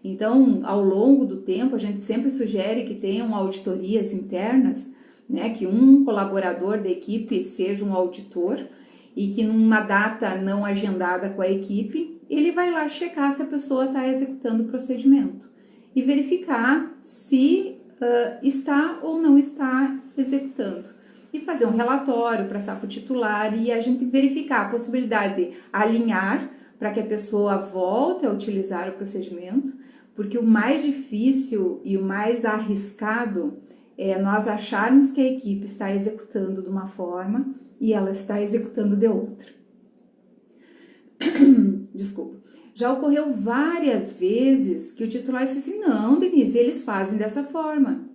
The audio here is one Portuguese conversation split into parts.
Então, ao longo do tempo, a gente sempre sugere que tenham auditorias internas, né, que um colaborador da equipe seja um auditor e que numa data não agendada com a equipe, ele vai lá checar se a pessoa está executando o procedimento e verificar se está ou não está executando. E fazer um relatório, passar para o titular e a gente verificar a possibilidade de alinhar para que a pessoa volte a utilizar o procedimento, porque o mais difícil e o mais arriscado é nós acharmos que a equipe está executando de uma forma e ela está executando de outra. Desculpa. Já ocorreu várias vezes que o titular disse assim, não, Denise, eles fazem dessa forma.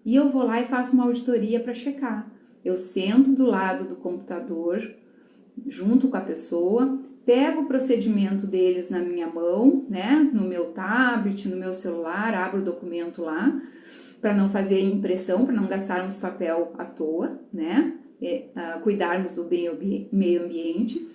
E eu vou lá e faço uma auditoria para checar. Eu sento do lado do computador, junto com a pessoa, pego o procedimento deles na minha mão, né, no meu tablet, no meu celular, abro o documento lá, para não fazer impressão, para não gastarmos papel à toa, né, cuidarmos do meio ambiente,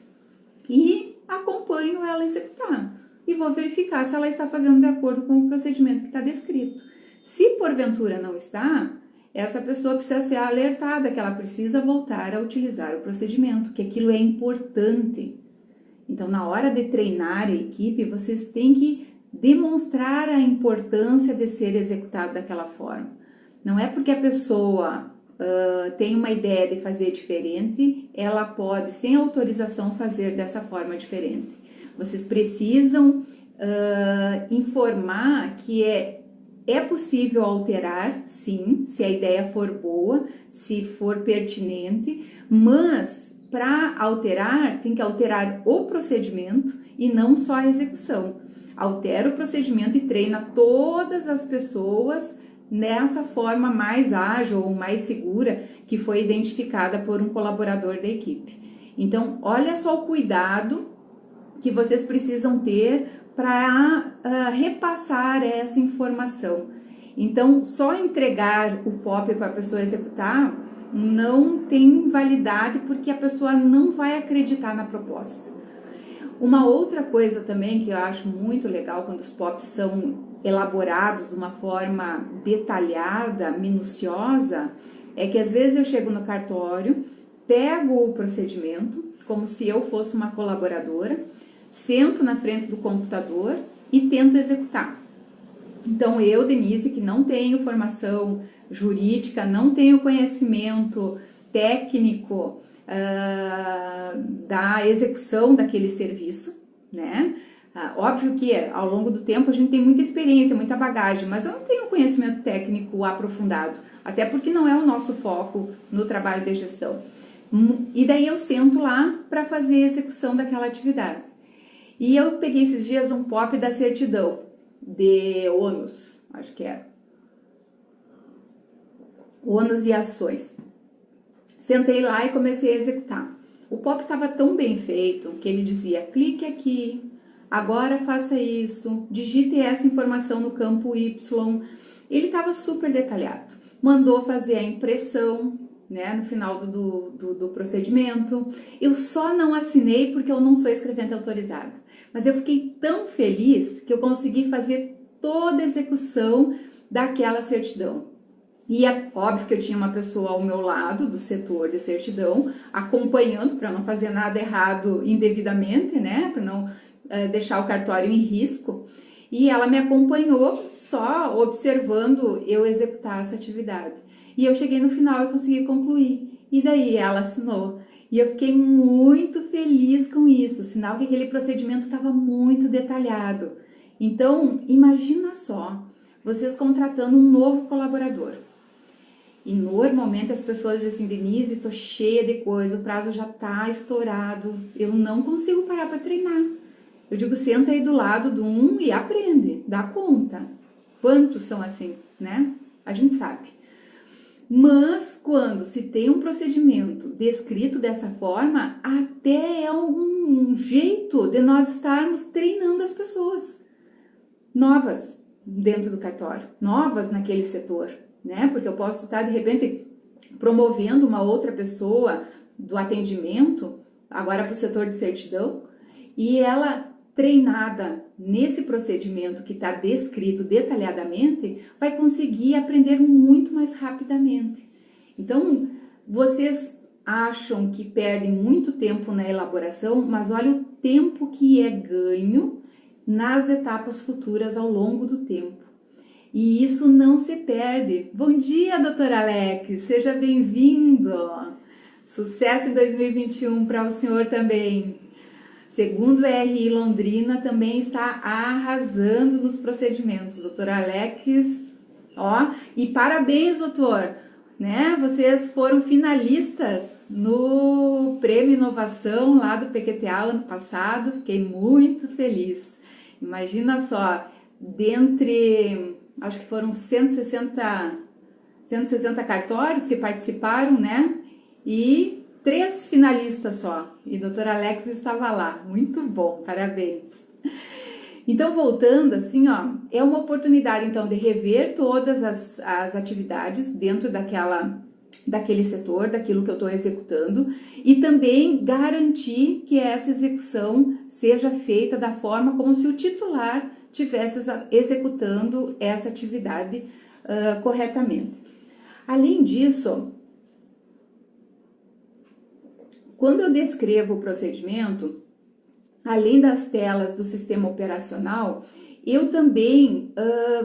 e acompanho ela executar. E vou verificar se ela está fazendo de acordo com o procedimento que está descrito. Se porventura não está, essa pessoa precisa ser alertada que ela precisa voltar a utilizar o procedimento, que aquilo é importante. Então, na hora de treinar a equipe, vocês têm que demonstrar a importância de ser executado daquela forma. Não é porque a pessoa tem uma ideia de fazer diferente, ela pode, sem autorização, fazer dessa forma diferente. Vocês precisam informar que é possível alterar, sim, se a ideia for boa, se for pertinente, mas para alterar, tem que alterar o procedimento e não só a execução. Altera o procedimento e treina todas as pessoas nessa forma mais ágil ou mais segura que foi identificada por um colaborador da equipe. Então, olha só o cuidado que vocês precisam ter para repassar essa informação. Então, só entregar o POP para a pessoa executar não tem validade porque a pessoa não vai acreditar na proposta. Uma outra coisa também que eu acho muito legal quando os POPs são elaborados de uma forma detalhada, minuciosa, é que às vezes eu chego no cartório, pego o procedimento, como se eu fosse uma colaboradora, sento na frente do computador e tento executar. Então eu, Denise, que não tenho formação jurídica, não tenho conhecimento técnico da execução daquele serviço, né? Óbvio que ao longo do tempo a gente tem muita experiência, muita bagagem, mas eu não tenho conhecimento técnico aprofundado, até porque não é o nosso foco no trabalho de gestão. E daí eu sento lá para fazer a execução daquela atividade. E eu peguei esses dias um POP da certidão de ônus, acho que era. Ônus e ações. Sentei lá e comecei a executar. O POP estava tão bem feito que ele dizia, clique aqui, agora faça isso, digite essa informação no campo Y. Ele estava super detalhado. Mandou fazer a impressão, né, no final do procedimento. Eu só não assinei porque eu não sou escrevente autorizada. Mas eu fiquei tão feliz que eu consegui fazer toda a execução daquela certidão. E é óbvio que eu tinha uma pessoa ao meu lado do setor de certidão, acompanhando para não fazer nada errado indevidamente, né, para não deixar o cartório em risco. E ela me acompanhou só observando eu executar essa atividade. E eu cheguei no final e consegui concluir. E daí ela assinou. E eu fiquei muito feliz com isso, sinal que aquele procedimento estava muito detalhado. Então, imagina só, vocês contratando um novo colaborador. E normalmente as pessoas dizem assim, Denise, tô cheia de coisa, o prazo já tá estourado, eu não consigo parar para treinar. Eu digo, senta aí do lado de um e aprende, dá conta. Quantos são assim, né? A gente sabe. Mas quando se tem um procedimento descrito dessa forma, até é um jeito de nós estarmos treinando as pessoas novas dentro do cartório, novas naquele setor, né? Porque eu posso estar, de repente, promovendo uma outra pessoa do atendimento, agora para o setor de certidão, e ela treinada nesse procedimento que está descrito detalhadamente, vai conseguir aprender muito mais rapidamente. Então, vocês acham que perdem muito tempo na elaboração, mas olha o tempo que é ganho nas etapas futuras ao longo do tempo. E isso não se perde. Bom dia, Dr. Alex, seja bem-vindo. Sucesso em 2021 para o senhor também. Segundo o RI Londrina, também está arrasando nos procedimentos. Dr. Alex, ó, e parabéns, doutor, né? Vocês foram finalistas no Prêmio Inovação lá do PQTA ano passado, fiquei muito feliz. Imagina só, dentre, acho que foram 160 cartórios que participaram, né? E 3 finalistas só, e Dr. Alex estava lá, muito bom, parabéns. Então, voltando assim, ó, é uma oportunidade então de rever todas as atividades dentro daquele setor, daquilo que eu estou executando, e também garantir que essa execução seja feita da forma como se o titular estivesse executando essa atividade corretamente. Além disso, quando eu descrevo o procedimento, além das telas do sistema operacional, eu também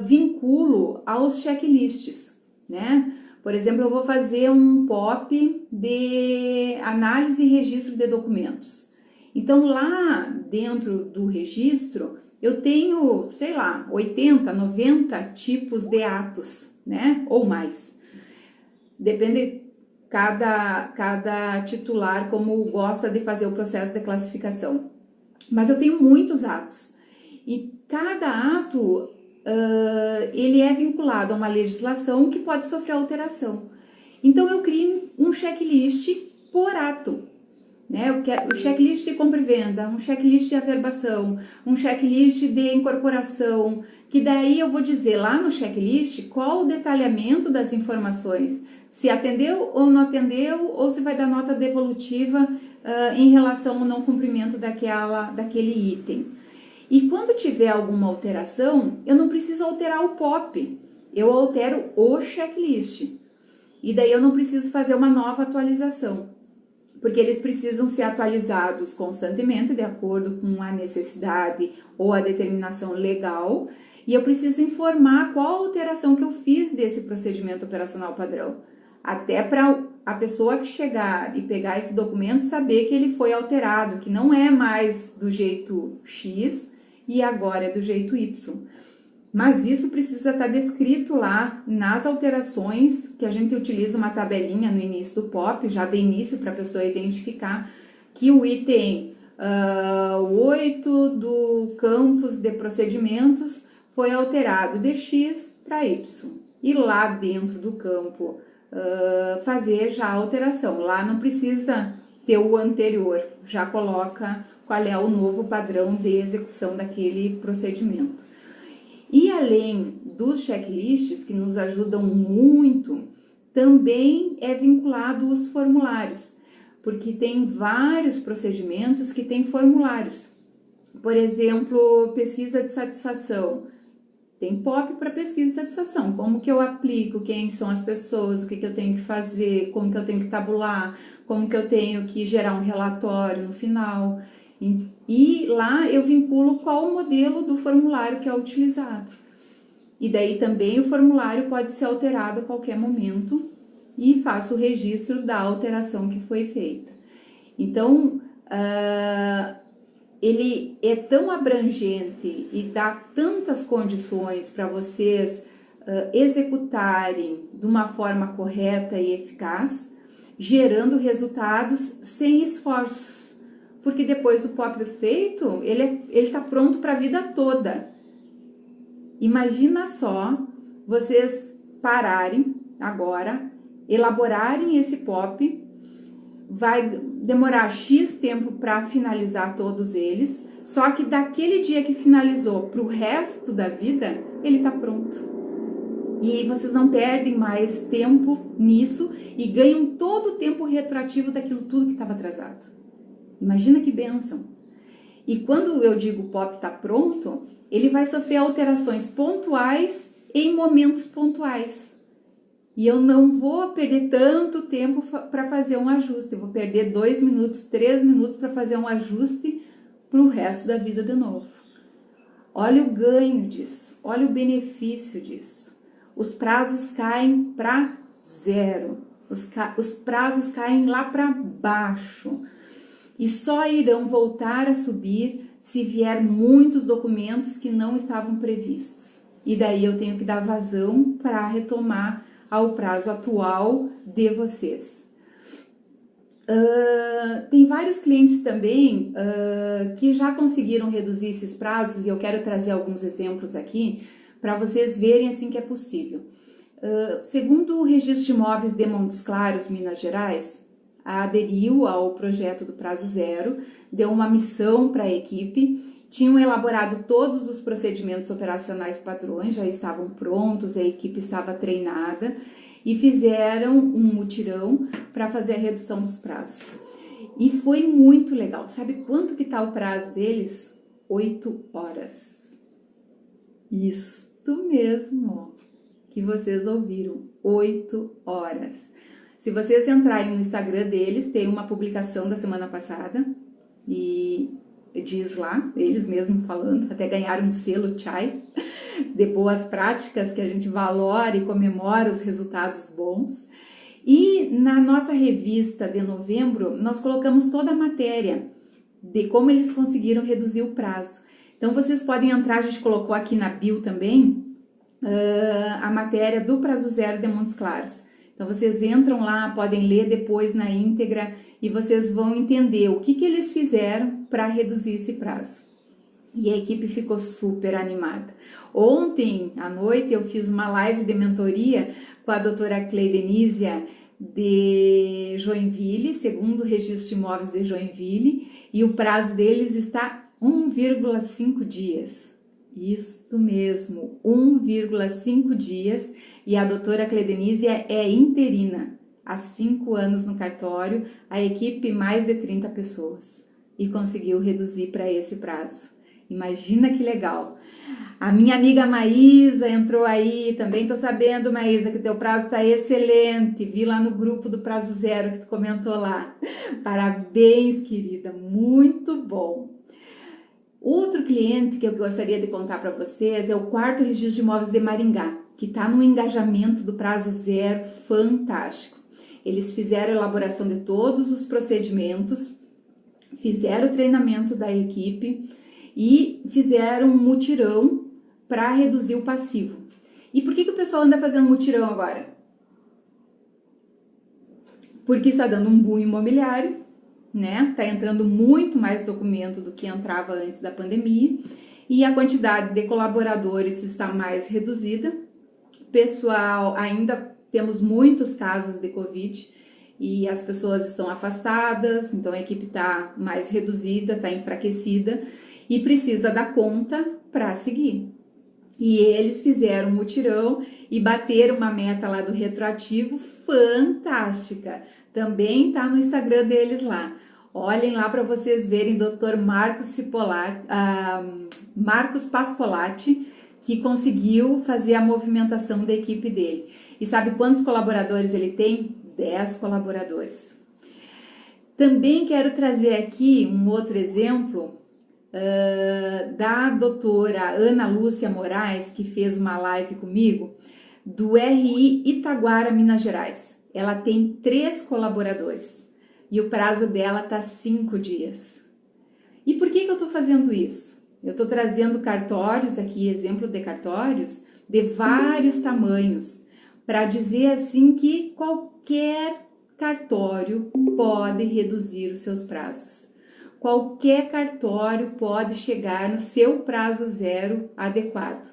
vinculo aos checklists, né? Por exemplo, eu vou fazer um POP de análise e registro de documentos. Então, lá dentro do registro, eu tenho, sei lá, 80, 90 tipos de atos, né? Ou mais. Depende cada titular como gosta de fazer o processo de classificação. Mas eu tenho muitos atos. E cada ato, ele é vinculado a uma legislação que pode sofrer alteração. Então, eu crio um checklist por ato. Né? O checklist de compra e venda, um checklist de averbação, um checklist de incorporação, que daí eu vou dizer lá no checklist qual o detalhamento das informações, se atendeu ou não atendeu, ou se vai dar nota devolutiva em relação ao não cumprimento daquele item. E quando tiver alguma alteração, eu não preciso alterar o POP, eu altero o checklist. E daí eu não preciso fazer uma nova atualização, porque eles precisam ser atualizados constantemente de acordo com a necessidade ou a determinação legal, e eu preciso informar qual a alteração que eu fiz desse procedimento operacional padrão, até para a pessoa que chegar e pegar esse documento saber que ele foi alterado, que não é mais do jeito X e agora é do jeito Y. Mas isso precisa estar descrito lá nas alterações, que a gente utiliza uma tabelinha no início do POP, já de início para a pessoa identificar que o item 8 do campus de procedimentos foi alterado de X para Y. E lá dentro do campo fazer já a alteração. Lá não precisa ter o anterior, já coloca qual é o novo padrão de execução daquele procedimento. E além dos checklists, que nos ajudam muito, também é vinculado os formulários, porque tem vários procedimentos que têm formulários. Por exemplo, pesquisa de satisfação. Tem POP para pesquisa de satisfação, como que eu aplico, quem são as pessoas, o que eu tenho que fazer, como que eu tenho que tabular, como que eu tenho que gerar um relatório no final. E lá eu vinculo qual o modelo do formulário que é utilizado. E daí também o formulário pode ser alterado a qualquer momento e faço o registro da alteração que foi feita. Então, ele é tão abrangente e dá tantas condições para vocês executarem de uma forma correta e eficaz, gerando resultados sem esforços. Porque depois do POP feito, ele está pronto para a vida toda. Imagina só vocês pararem agora, elaborarem esse POP, vai demorar X tempo para finalizar todos eles, só que daquele dia que finalizou para o resto da vida, ele está pronto. E vocês não perdem mais tempo nisso e ganham todo o tempo retroativo daquilo tudo que estava atrasado. Imagina que bênção! E quando eu digo o POP está pronto, ele vai sofrer alterações pontuais em momentos pontuais. E eu não vou perder tanto tempo para fazer um ajuste. Eu vou perder 2 minutos, 3 minutos para fazer um ajuste para o resto da vida de novo. Olha o ganho disso, olha o benefício disso. Os prazos caem para zero, os prazos caem lá para baixo e só irão voltar a subir se vier muitos documentos que não estavam previstos. E daí eu tenho que dar vazão para retomar ao prazo atual de vocês. Tem vários clientes também que já conseguiram reduzir esses prazos e eu quero trazer alguns exemplos aqui para vocês verem assim que é possível. Segundo o Registro de Imóveis de Montes Claros, Minas Gerais, aderiu ao projeto do prazo zero, deu uma missão para a equipe, tinham elaborado todos os procedimentos operacionais padrões, já estavam prontos, a equipe estava treinada e fizeram um mutirão para fazer a redução dos prazos. E foi muito legal. Sabe quanto que tá o prazo deles? 8 horas. Isto mesmo que vocês ouviram, 8 horas. Se vocês entrarem no Instagram deles, tem uma publicação da semana passada e diz lá, eles mesmos falando, até ganharam um selo Chai, de boas práticas, que a gente valora e comemora os resultados bons. E na nossa revista de novembro, nós colocamos toda a matéria de como eles conseguiram reduzir o prazo. Então, vocês podem entrar, a gente colocou aqui na bio também, a matéria do prazo zero de Montes Claros. Então, vocês entram lá, podem ler depois na íntegra e vocês vão entender o que eles fizeram para reduzir esse prazo. E a equipe ficou super animada. Ontem à noite eu fiz uma live de mentoria com a doutora Cleidenísia de Joinville, segundo o Registro de Imóveis de Joinville, e o prazo deles está 1,5 dias. Isto mesmo, 1,5 dias, e a doutora Cleidenísia é interina, há 5 anos no cartório, a equipe mais de 30 pessoas, e conseguiu reduzir para esse prazo. Imagina que legal. A minha amiga Maísa entrou aí, também tô sabendo, Maísa, que teu prazo tá excelente. Vi lá no grupo do prazo zero que tu comentou lá. Parabéns, querida, muito bom. Outro cliente que eu gostaria de contar para vocês é o 4º Registro de Imóveis de Maringá, que tá no engajamento do prazo zero fantástico. Eles fizeram a elaboração de todos os procedimentos, fizeram o treinamento da equipe e fizeram um mutirão para reduzir o passivo. E por que o pessoal anda fazendo mutirão agora? Porque está dando um boom imobiliário, né? Tá entrando muito mais documento do que entrava antes da pandemia e a quantidade de colaboradores está mais reduzida. Pessoal, ainda temos muitos casos de Covid e as pessoas estão afastadas, então a equipe está mais reduzida, está enfraquecida e precisa dar conta para seguir. E eles fizeram um mutirão e bateram uma meta lá do retroativo fantástica. Também tá no Instagram deles lá. Olhem lá para vocês verem Dr. Marcos Pascolati, que conseguiu fazer a movimentação da equipe dele. E sabe quantos colaboradores ele tem? 10 colaboradores. Também quero trazer aqui um outro exemplo da doutora Ana Lúcia Moraes, que fez uma live comigo, do RI Itaguara, Minas Gerais. Ela tem 3 colaboradores e o prazo dela tá 5 dias. E por que eu tô fazendo isso? Eu tô trazendo cartórios aqui, exemplo de cartórios de vários tamanhos, para dizer assim que qualquer cartório pode reduzir os seus prazos. Qualquer cartório pode chegar no seu prazo zero adequado.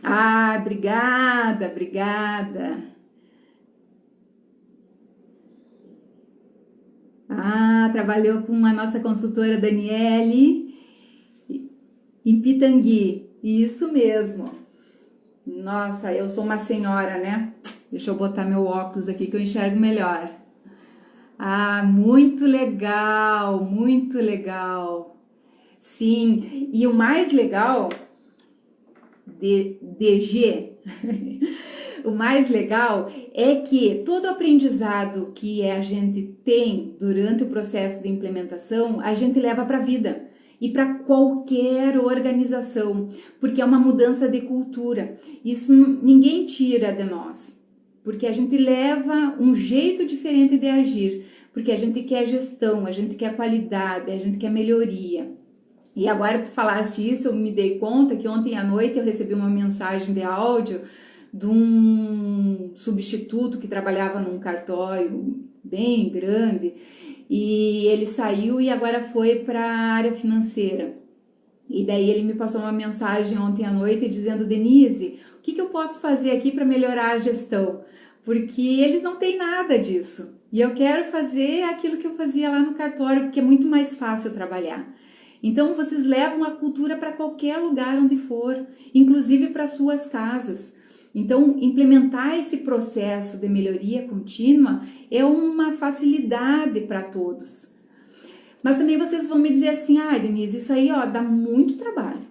Ah, obrigada. Ah, trabalhou com a nossa consultora Daniele em Pitangui. Isso mesmo. Nossa, eu sou uma senhora, né? Deixa eu botar meu óculos aqui que eu enxergo melhor. Ah, muito legal, muito legal. Sim, e o mais legal, DG, o mais legal é que todo aprendizado que a gente tem durante o processo de implementação, a gente leva para a vida e para qualquer organização, porque é uma mudança de cultura. Isso ninguém tira de nós, porque a gente leva um jeito diferente de agir, porque a gente quer gestão, a gente quer qualidade, a gente quer melhoria. E agora que tu falaste isso, eu me dei conta que ontem à noite eu recebi uma mensagem de áudio de um substituto que trabalhava num cartório bem grande e ele saiu e agora foi para a área financeira. E daí ele me passou uma mensagem ontem à noite dizendo: Denise, o que eu posso fazer aqui para melhorar a gestão? Porque eles não têm nada disso. E eu quero fazer aquilo que eu fazia lá no cartório, porque é muito mais fácil trabalhar. Então vocês levam a cultura para qualquer lugar onde for, inclusive para suas casas. Então, implementar esse processo de melhoria contínua é uma facilidade para todos. Mas também vocês vão me dizer assim: ah, Denise, isso aí dá muito trabalho.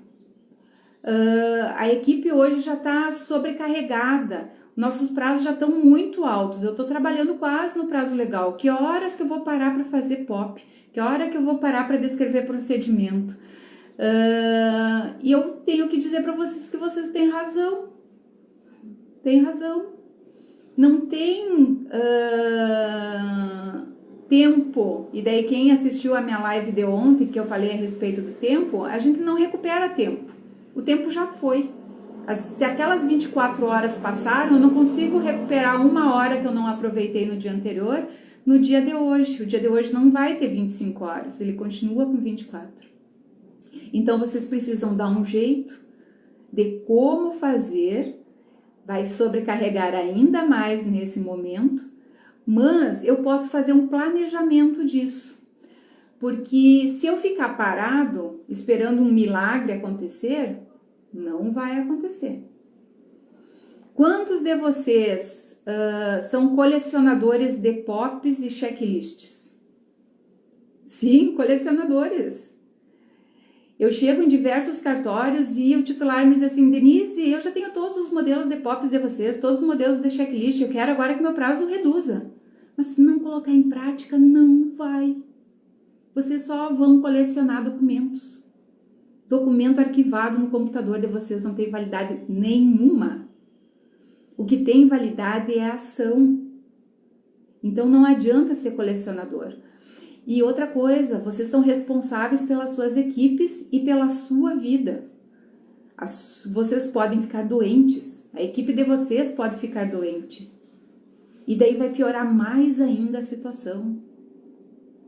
A equipe hoje já está sobrecarregada, nossos prazos já estão muito altos, eu estou trabalhando quase no prazo legal. Que horas que eu vou parar para fazer POP? Que hora que eu vou parar para descrever procedimento? E eu tenho que dizer para vocês que vocês têm razão. Tem razão. Não tem tempo. E daí quem assistiu a minha live de ontem, que eu falei a respeito do tempo, a gente não recupera tempo. O tempo já foi. Se aquelas 24 horas passaram, eu não consigo recuperar uma hora que eu não aproveitei no dia anterior, no dia de hoje. O dia de hoje não vai ter 25 horas, ele continua com 24. Então vocês precisam dar um jeito de como fazer. Vai sobrecarregar ainda mais nesse momento, mas eu posso fazer um planejamento disso. Porque se eu ficar parado, esperando um milagre acontecer, não vai acontecer. Quantos de vocês são colecionadores de POPs e checklists? Sim, colecionadores. Eu chego em diversos cartórios e o titular me diz assim: Denise, eu já tenho todos os modelos de POPs de vocês, todos os modelos de checklist, eu quero agora que meu prazo reduza. Mas se não colocar em prática, não vai. Vocês só vão colecionar documentos. Documento arquivado no computador de vocês não tem validade nenhuma. O que tem validade é a ação. Então não adianta ser colecionador. E outra coisa, vocês são responsáveis pelas suas equipes e pela sua vida. Vocês podem ficar doentes, a equipe de vocês pode ficar doente. E daí vai piorar mais ainda a situação.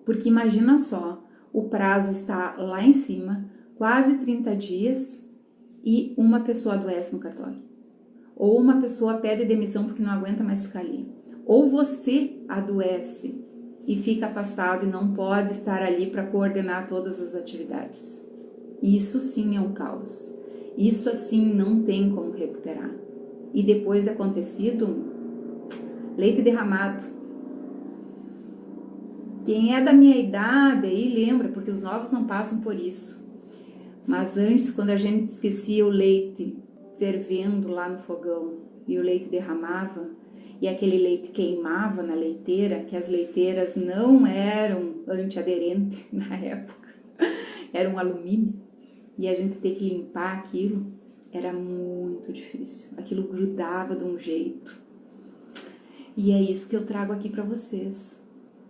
Porque imagina só, o prazo está lá em cima, quase 30 dias, e uma pessoa adoece no cartório. Ou uma pessoa pede demissão porque não aguenta mais ficar ali. Ou você adoece e fica afastado e não pode estar ali para coordenar todas as atividades. Isso sim é um caos. Isso assim não tem como recuperar. E depois de acontecido, leite derramado. Quem é da minha idade aí lembra, porque os novos não passam por isso. Mas antes, quando a gente esquecia o leite fervendo lá no fogão e o leite derramava, e aquele leite queimava na leiteira, que as leiteiras não eram antiaderentes na época, era um alumínio, e a gente ter que limpar aquilo, era muito difícil. Aquilo grudava de um jeito. E é isso que eu trago aqui para vocês.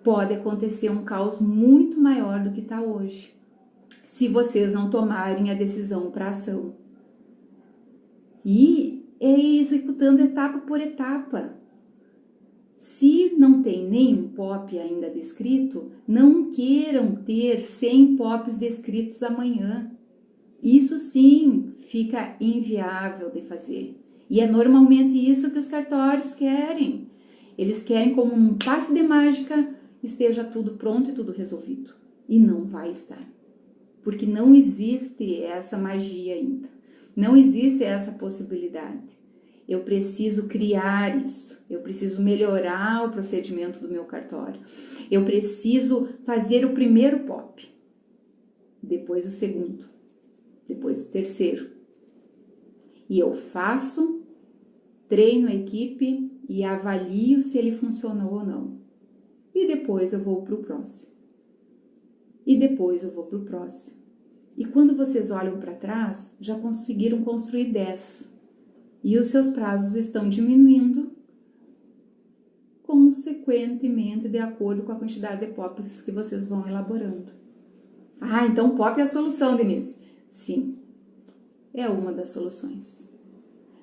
Pode acontecer um caos muito maior do que está hoje, se vocês não tomarem a decisão para ação. E é executando etapa por etapa. Se não tem nenhum POP ainda descrito, não queiram ter 100 POPs descritos amanhã. Isso sim fica inviável de fazer. E é normalmente isso que os cartórios querem. Eles querem, como um passe de mágica, esteja tudo pronto e tudo resolvido. E não vai estar. Porque não existe essa magia ainda. Não existe essa possibilidade. eu preciso criar isso, eu preciso melhorar o procedimento do meu cartório, eu preciso fazer o primeiro POP, depois o segundo, depois o terceiro. E eu faço, treino a equipe e avalio se ele funcionou ou não. E depois eu vou para o próximo. E depois eu vou para o próximo. E quando vocês olham para trás, já conseguiram construir 10. E os seus prazos estão diminuindo consequentemente de acordo com a quantidade de POPs que vocês vão elaborando. Ah, então POP é a solução, Denise. Sim, é uma das soluções.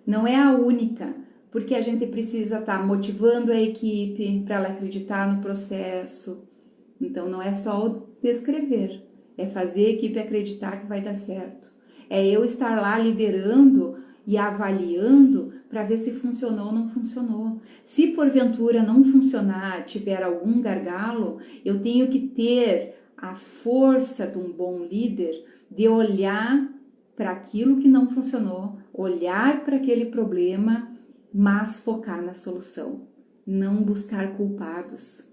Não é a única, porque a gente precisa estar motivando a equipe para ela acreditar no processo. Então não é só o descrever, é fazer a equipe acreditar que vai dar certo. É eu estar lá liderando e avaliando para ver se funcionou ou não funcionou. Se porventura não funcionar, tiver algum gargalo, eu tenho que ter a força de um bom líder de olhar para aquilo que não funcionou, olhar para aquele problema, mas focar na solução, não buscar culpados.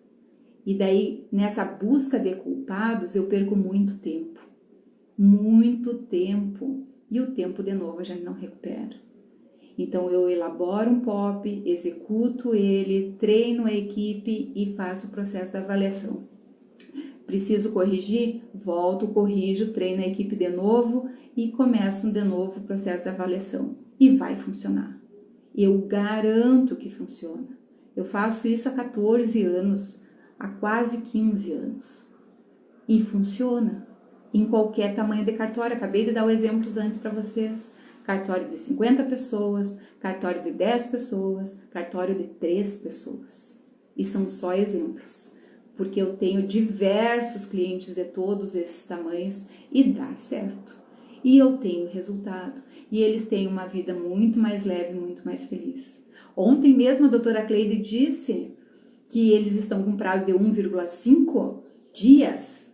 E daí, nessa busca de culpados, eu perco muito tempo. Muito tempo. E o tempo, de novo, a gente não recupera. Então, eu elaboro um POP, executo ele, treino a equipe e faço o processo da avaliação. Preciso corrigir? Volto, corrijo, treino a equipe de novo e começo de novo o processo da avaliação. E vai funcionar. Eu garanto que funciona. Eu faço isso há 14 anos, há quase 15 anos. E funciona em qualquer tamanho de cartório. Acabei de dar os exemplos antes para vocês. Cartório de 50 pessoas, cartório de 10 pessoas, cartório de 3 pessoas. E são só exemplos, porque eu tenho diversos clientes de todos esses tamanhos e dá certo. E eu tenho resultado. E eles têm uma vida muito mais leve, muito mais feliz. Ontem mesmo a doutora Cleide disse que eles estão com prazo de 1,5 dias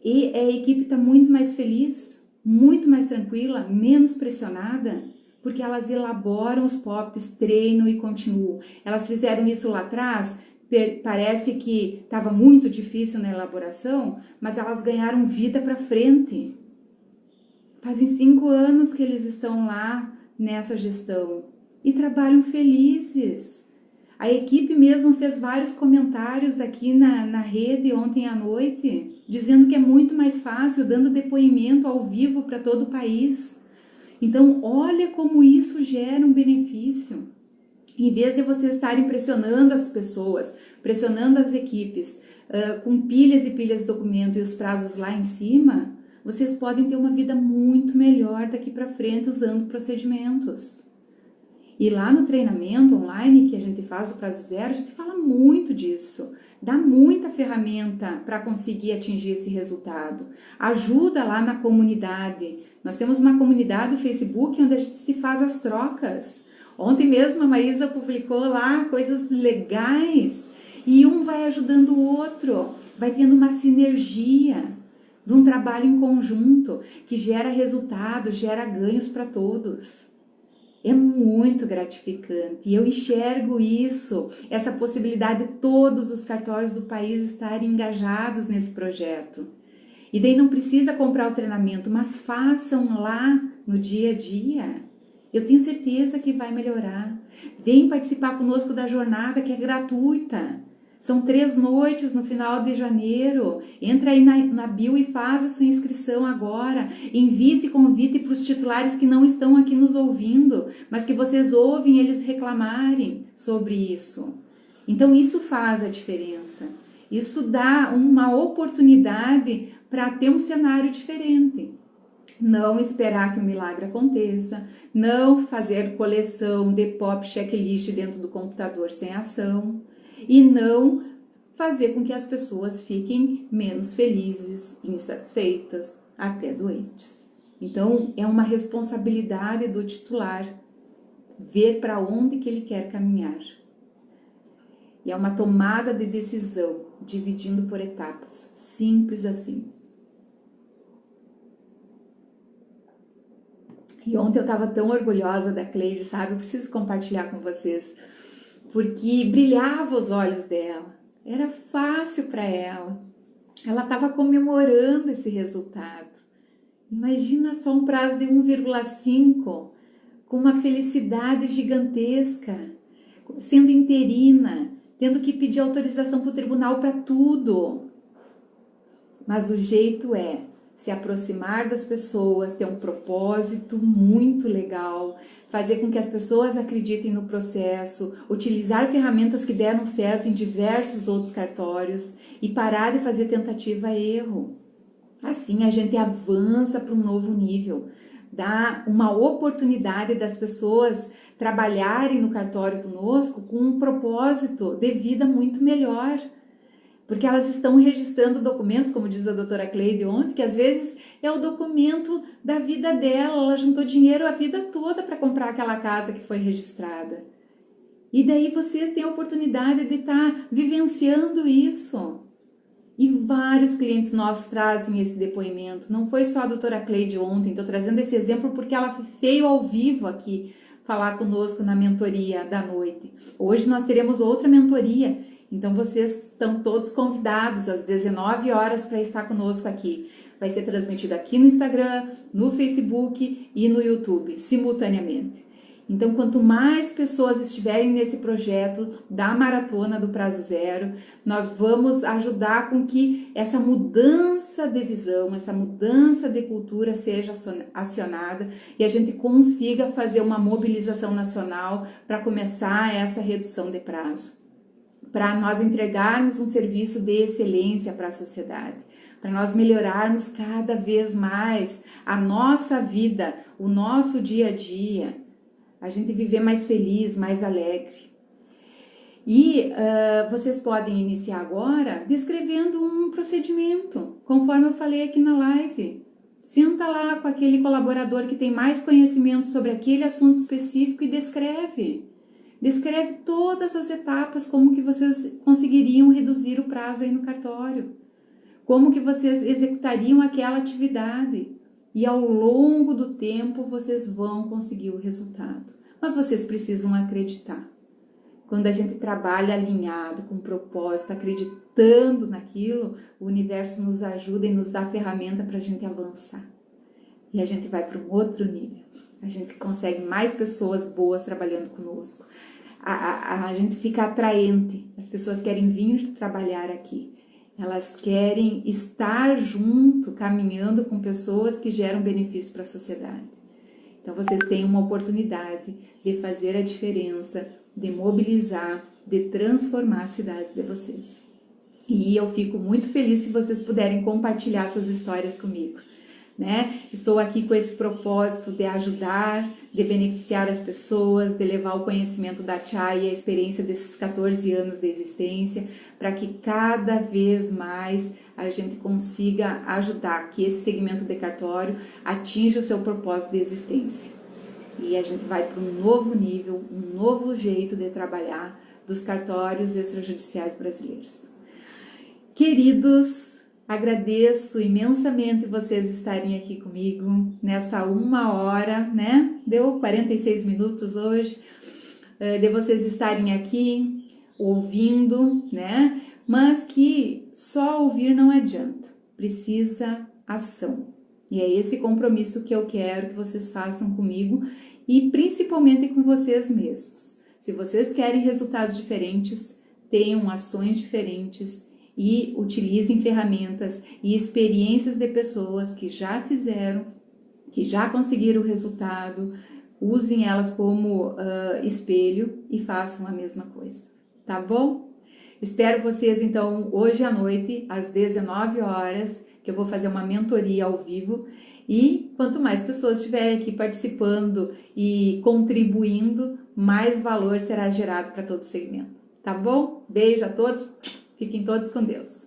e a equipe está muito mais feliz, muito mais tranquila, menos pressionada, porque elas elaboram os POPs, treinam e continuam. Elas fizeram isso lá atrás, parece que estava muito difícil na elaboração, mas elas ganharam vida para frente. Fazem 5 anos que eles estão lá nessa gestão e trabalham felizes. A equipe mesmo fez vários comentários aqui na rede ontem à noite, dizendo que é muito mais fácil, dando depoimento ao vivo para todo o país. Então, olha como isso gera um benefício. Em vez de vocês estarem pressionando as pessoas, pressionando as equipes, com pilhas e pilhas de documento e os prazos lá em cima, vocês podem ter uma vida muito melhor daqui para frente usando procedimentos. E lá no treinamento online que a gente faz do prazo zero, a gente fala muito disso. Dá muita ferramenta para conseguir atingir esse resultado. Ajuda lá na comunidade. Nós temos uma comunidade do Facebook onde a gente se faz as trocas. Ontem mesmo a Maísa publicou lá coisas legais. E um vai ajudando o outro. Vai tendo uma sinergia de um trabalho em conjunto que gera resultado, gera ganhos para todos. É muito gratificante e eu enxergo isso, essa possibilidade de todos os cartórios do país estarem engajados nesse projeto. E daí não precisa comprar o treinamento, mas façam lá no dia a dia. Eu tenho certeza que vai melhorar. Vem participar conosco da jornada que é gratuita. São 3 noites no final de janeiro. Entra aí na bio e faz a sua inscrição agora. Envie esse convite para os titulares que não estão aqui nos ouvindo, mas que vocês ouvem eles reclamarem sobre isso. Então isso faz a diferença. Isso dá uma oportunidade para ter um cenário diferente. Não esperar que o milagre aconteça, não fazer coleção de POP checklist dentro do computador sem ação. E não fazer com que as pessoas fiquem menos felizes, insatisfeitas, até doentes. Então, é uma responsabilidade do titular ver para onde que ele quer caminhar. E é uma tomada de decisão, dividindo por etapas, simples assim. E ontem eu estava tão orgulhosa da Cleide, sabe? Eu preciso compartilhar com vocês, porque brilhava os olhos dela, era fácil para ela. Ela estava comemorando esse resultado. Imagina só um prazo de 1,5, com uma felicidade gigantesca, sendo interina, tendo que pedir autorização para o tribunal para tudo. Mas o jeito é se aproximar das pessoas, ter um propósito muito legal, fazer com que as pessoas acreditem no processo, utilizar ferramentas que deram certo em diversos outros cartórios e parar de fazer tentativa e erro. Assim a gente avança para um novo nível, dá uma oportunidade das pessoas trabalharem no cartório conosco com um propósito de vida muito melhor. Porque elas estão registrando documentos, como diz a doutora Cleide ontem, que às vezes é o documento da vida dela, ela juntou dinheiro a vida toda para comprar aquela casa que foi registrada. E daí vocês têm a oportunidade de estar vivenciando isso. E vários clientes nossos trazem esse depoimento. Não foi só a doutora Cleide ontem, estou trazendo esse exemplo porque ela veio ao vivo aqui falar conosco na mentoria da noite. Hoje nós teremos outra mentoria. Então vocês estão todos convidados às 19 horas para estar conosco aqui. Vai ser transmitido aqui no Instagram, no Facebook e no YouTube, simultaneamente. Então, quanto mais pessoas estiverem nesse projeto da Maratona do Prazo Zero, nós vamos ajudar com que essa mudança de visão, essa mudança de cultura seja acionada e a gente consiga fazer uma mobilização nacional para começar essa redução de prazo. Para nós entregarmos um serviço de excelência para a sociedade, para nós melhorarmos cada vez mais a nossa vida, o nosso dia a dia, a gente viver mais feliz, mais alegre. E vocês podem iniciar agora descrevendo um procedimento, conforme eu falei aqui na live. Senta lá com aquele colaborador que tem mais conhecimento sobre aquele assunto específico e descreve. Descreve todas as etapas, como que vocês conseguiriam reduzir o prazo aí no cartório, como que vocês executariam aquela atividade e ao longo do tempo vocês vão conseguir o resultado. Mas vocês precisam acreditar. Quando a gente trabalha alinhado, com propósito, acreditando naquilo, o universo nos ajuda e nos dá a ferramenta para a gente avançar. E a gente vai para um outro nível. A gente consegue mais pessoas boas trabalhando conosco. A gente fica atraente. As pessoas querem vir trabalhar aqui. Elas querem estar junto, caminhando com pessoas que geram benefício para a sociedade. Então, vocês têm uma oportunidade de fazer a diferença, de mobilizar, de transformar as cidades de vocês. E eu fico muito feliz se vocês puderem compartilhar suas histórias comigo. Né? Estou aqui com esse propósito de ajudar, de beneficiar as pessoas, de levar o conhecimento da Chai e a experiência desses 14 anos de existência, para que cada vez mais a gente consiga ajudar que esse segmento de cartório atinja o seu propósito de existência. E a gente vai para um novo nível, um novo jeito de trabalhar dos cartórios extrajudiciais brasileiros. Queridos, agradeço imensamente vocês estarem aqui comigo nessa 1 hora, né? Deu 46 minutos hoje, de vocês estarem aqui ouvindo, né? Mas que só ouvir não adianta, precisa ação. E é esse compromisso que eu quero que vocês façam comigo e principalmente com vocês mesmos. Se vocês querem resultados diferentes, tenham ações diferentes, e utilizem ferramentas e experiências de pessoas que já fizeram, que já conseguiram o resultado, usem elas como espelho e façam a mesma coisa, tá bom? Espero vocês então hoje à noite, às 19 horas, que eu vou fazer uma mentoria ao vivo e quanto mais pessoas estiverem aqui participando e contribuindo, mais valor será gerado para todo o segmento, tá bom? Beijo a todos! Fiquem todos com Deus.